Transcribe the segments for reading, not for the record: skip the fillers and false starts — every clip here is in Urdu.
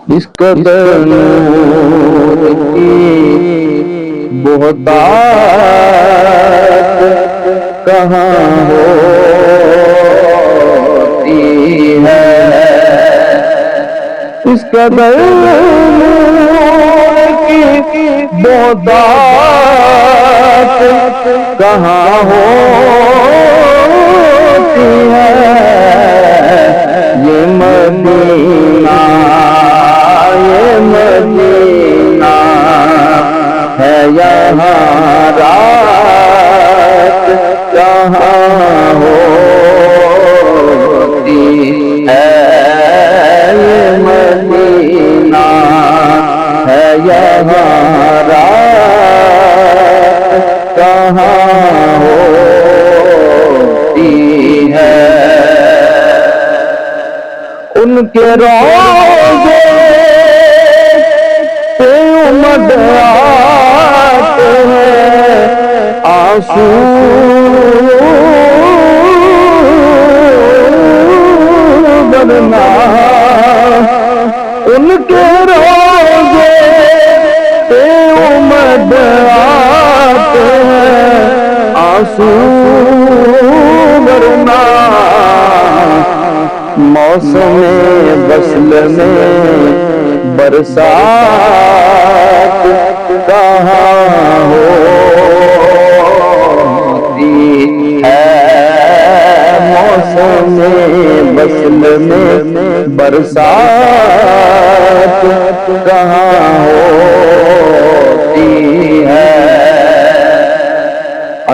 اس قدر نور کی بہتات کہاں ہوتی ہے، اس قدر نور کی بہتات کہاں ہوتی ہے، یہ مدینہ ہے یہاں رات کہاں ہوتی ہے، یہ مدینہ ہے یہاں رات کہاں ہوتی ہے۔ ان کے روضے پہ امد آتے ہیں آنسو برنا، ان کے روضے پہ امد آتے ہیں آنسو برنا، موسم وصل میں برسات کہاں ہوتی ہے، موسم وصل میں برسات کہاں ہوتی ہے۔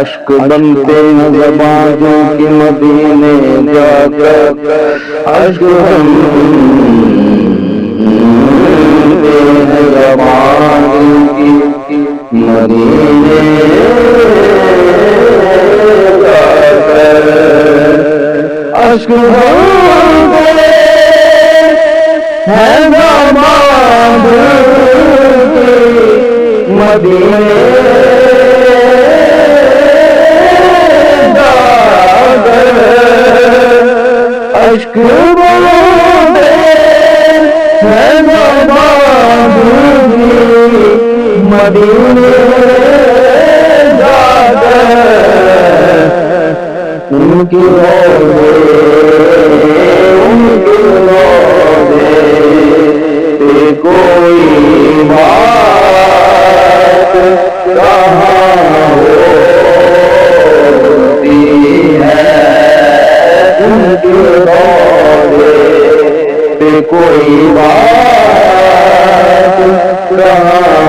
اشک بنتے ہیں زبانوں کی مدینے جا کر، اشک بنتے ہیں زبانوں کی مدینے جا کر، اشک بنتے ہیں زبانوں کی مدینے اشک بہتے ہیں زبانوں کی مدینے جا کر، ان کی روضے پہ کوئی بات کہاں ہوتی ہے، ان کے روضے پہ کوئی بات کہاں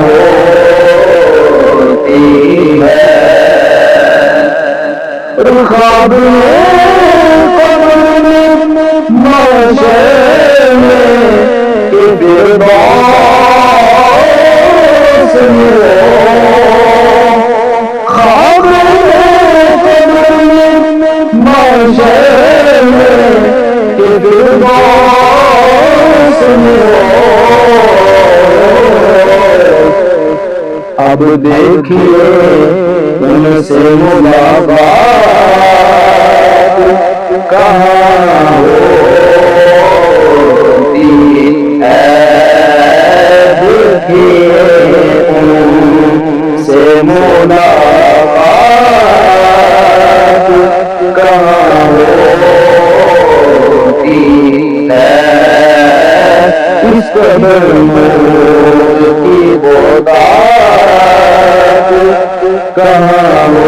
ہوتی ہے۔ خواب میں قبر میں محشر میں کہ فردوس میں خواب میں قبر میں محشر میں کہ فردوس میں اب دیکھیے ان سے ملاقات کہاں ہوتی ہے، دیکھیے ان سے ملاقات کہاں ہوتی ہے، اس قدر نور کی بہتات کہاں ہو